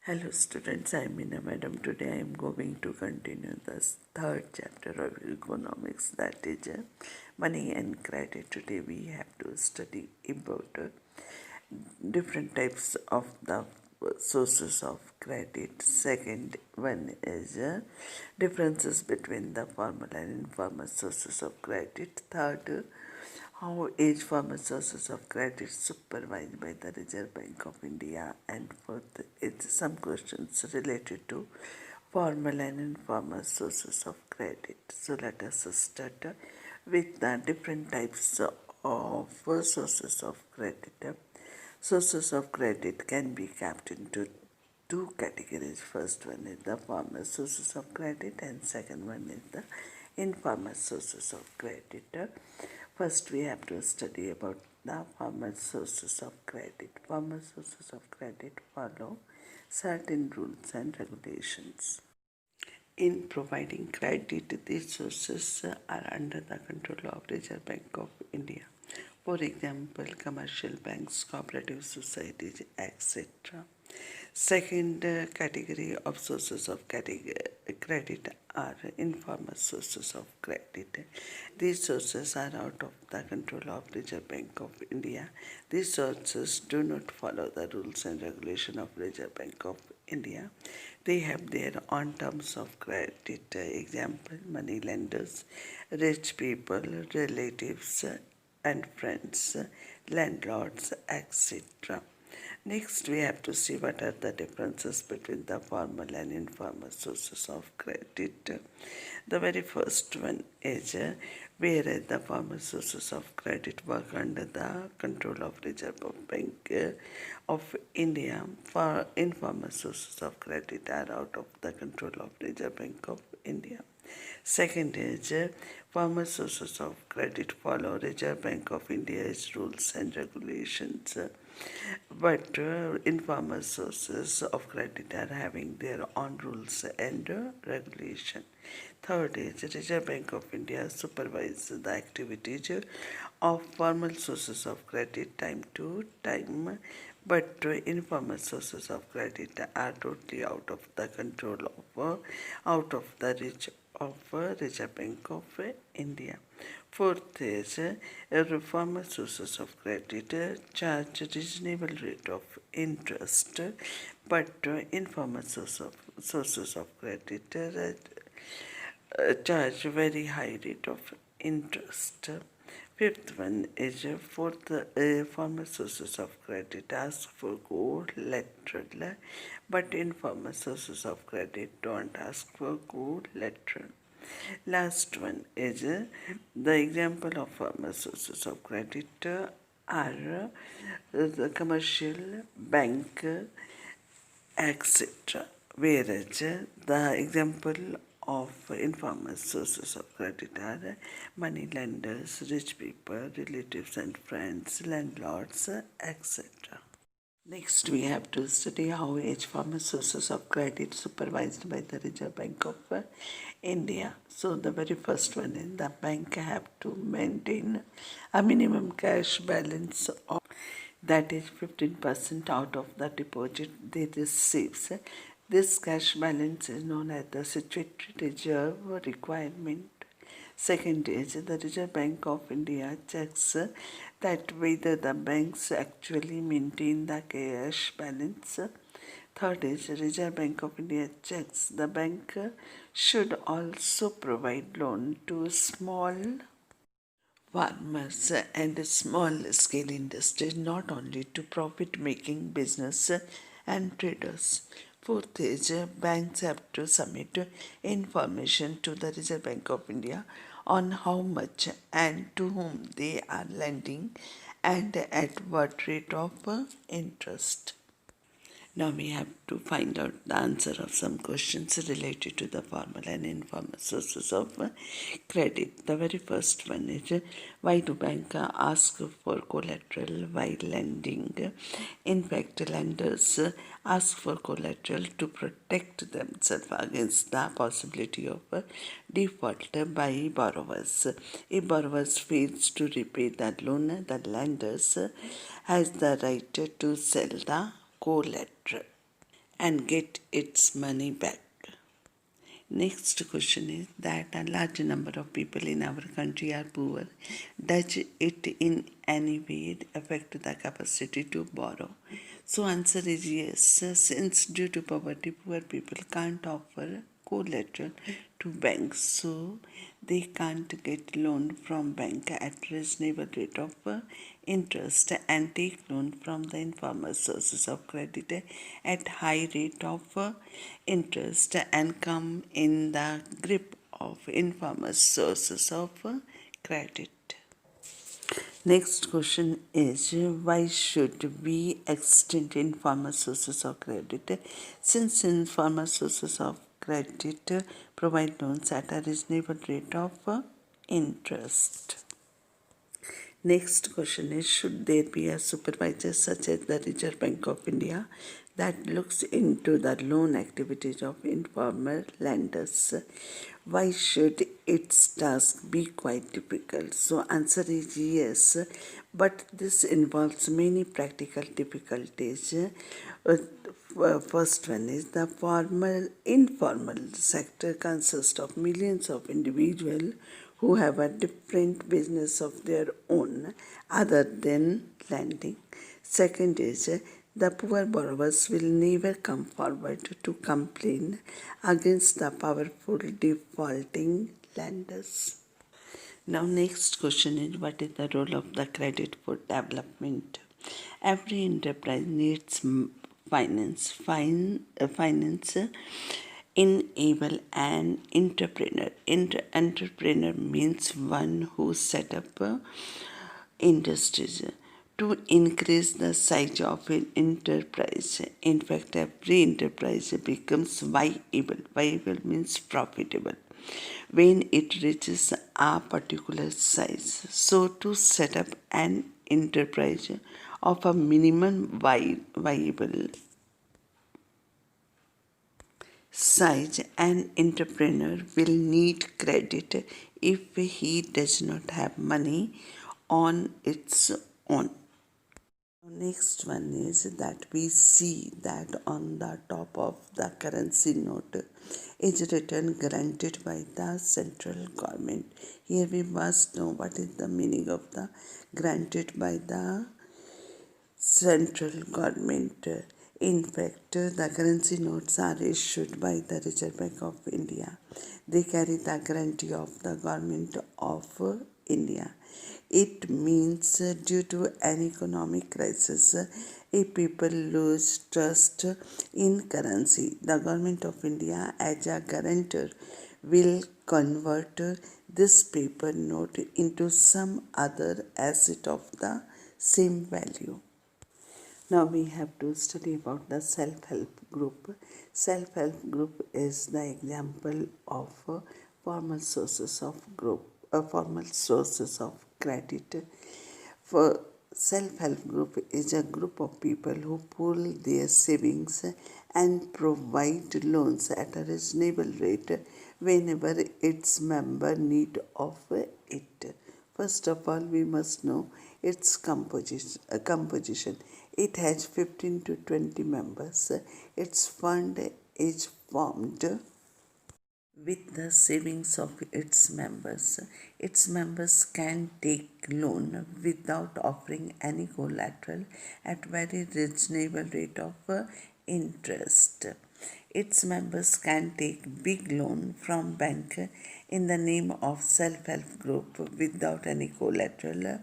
Hello students, I am Meena Madam. Today I am going to continue the third chapter of economics, that is money and credit. Today we have to study about different types of the sources of credit. Second one is differences between the formal and informal sources of credit. Third, how each formal sources of credit supervised by the Reserve Bank of India, and fourth, it's some questions related to formal and informal sources of credit. So let us start with the different types of sources of credit. Sources of credit can be kept into two categories. First one is the formal sources of credit, and second one is the informal sources of credit. First, we have to study about the formal sources of credit. Formal sources of credit follow certain rules and regulations. In providing credit, these sources are under the control of Reserve Bank of India. For example, commercial banks, cooperative societies, etc. Second category of sources of credit are informal sources of credit. These sources are out of the control of Reserve Bank of India. These sources do not follow the rules and regulation of Reserve Bank of India. They have their own terms of credit. Example, money lenders, rich people, relatives and friends, landlords, etc. Next, we have to see what are the differences between the formal and informal sources of credit. The very first one is whereas the formal sources of credit work under the control of Reserve Bank of India, for informal sources of credit are out of the control of Reserve Bank of India. Second is formal sources of credit follow Reserve Bank of India's rules and regulations, but informal sources of credit are having their own rules and regulation. Third is Reserve Bank of India supervises the activities of formal sources of credit time to time, but informal sources of credit are totally out of the control of, out of the reach of Reserve Bank of India. Fourth is formal sources of credit charge reasonable rate of interest, but informal sources of credit charge very high rate of interest. Fifth one is formal sources of credit ask for collateral, but informal sources of credit don't ask for collateral. Last one is the example of formal sources of credit are the commercial bank, etc. Whereas the example of informal sources of credit are money lenders, rich people, relatives and friends, landlords, etc. Next, we have to study how each formal sources of credit supervised by the Reserve Bank of India. So, the very first one is the bank have to maintain a minimum cash balance of, that is 15% out of the deposit they receives. This cash balance is known as the statutory reserve requirement. Second is the Reserve Bank of India checks that whether the banks actually maintain the cash balance. Third is Reserve Bank of India checks the bank should also provide loan to small farmers and small scale industries, not only to profit making business and traders. Fourth is banks have to submit information to the Reserve Bank of India on how much and to whom they are lending and at what rate of interest. Now we have to find out the answer of some questions related to the formal and informal sources of credit. The very first one is why do banks ask for collateral while lending? In fact, lenders ask for collateral to protect themselves against the possibility of default by borrowers. If borrowers fails to repay the loan, the lenders has the right to sell the collateral. and get its money back. Next question is that a large number of people in our country are poor. Does it in any way affect the capacity to borrow? So answer is yes. Since due to poverty, poor people can't offer collateral to banks, so they can't get loan from bank at reasonable rate of interest and take loan from the informal sources of credit at high rate of interest and come in the grip of informal sources of credit. Next question is why should we extend informal sources of credit? Since informal sources of credit provide loans at a reasonable rate of interest. Next question is should there be a supervisor such as the Reserve Bank of India that looks into the loan activities of informal lenders? Why should its task be quite difficult? So answer is yes, but this involves many practical difficulties. First one is the informal sector consists of millions of individuals who have a different business of their own other than lending. Second is the poor borrowers will never come forward to complain against the powerful defaulting lenders. Now, next question is what is the role of the credit for development? Every enterprise needs finance enable an entrepreneur. Entrepreneur means one who set up industries to increase the size of an enterprise. In fact, every enterprise becomes viable. Viable means profitable when it reaches a particular size. So, to set up an enterprise of a minimum viable size, an entrepreneur will need credit if he does not have money on its own. Next one is that we see that on the top of the currency note is written granted by the central government. Here we must know what is the meaning of the granted by the central government. In fact, the currency notes are issued by the Reserve Bank of India. They carry the guarantee of the government of India. It means due to an economic crisis, if people lose trust in currency, the government of India as a guarantor will convert this paper note into some other asset of the same value. Now we have to study about the self-help group. Self-help group is the example of formal sources of credit. For self-help group is a group of people who pool their savings and provide loans at a reasonable rate whenever its member need of it. First of all, we must know its composition. It has 15 to 20 members. Its fund is formed with the savings of its members. Its members can take loan without offering any collateral at very reasonable rate of interest. Its members can take big loan from bank in the name of self-help group without any collateral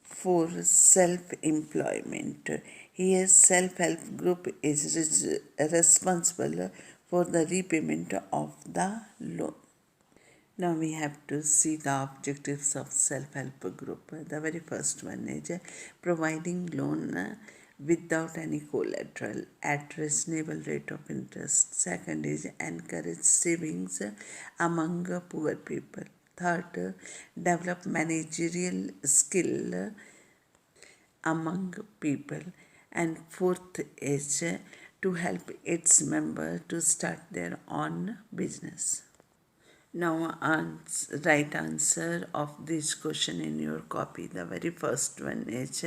for self-employment. Here, self-help group is responsible for the repayment of the loan. Now we have to see the objectives of self-help group. The very first one is providing loan without any collateral at reasonable rate of interest. Second is encourage savings among poor people. Third, develop managerial skill among people. And fourth is to help its member to start their own business. Now right answer of this question in your copy. The very first one is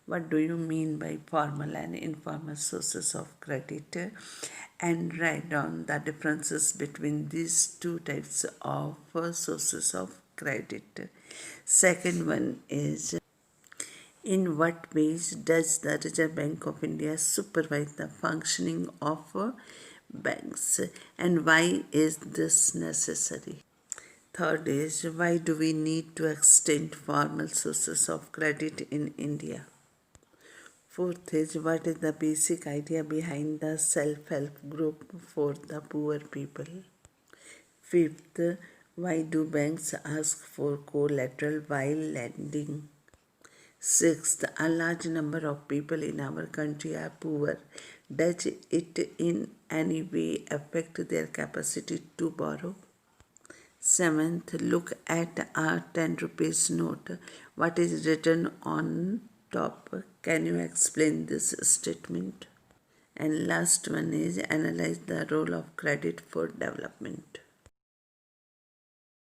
what do you mean by formal and informal sources of credit, and write down the differences between these two types of sources of credit. Second one is, in what ways does the Reserve Bank of India supervise the functioning of banks, and why is this necessary? Third is, why do we need to extend formal sources of credit in India? Fourth is, what is the basic idea behind the self-help group for the poor people? Fifth, why do banks ask for collateral while lending? Sixth, a large number of people in our country are poor. Does it in any way affect their capacity to borrow? Seventh, look at a 10 rupees note. What is written on top? Can you explain this statement? And last one is, analyze the role of credit for development.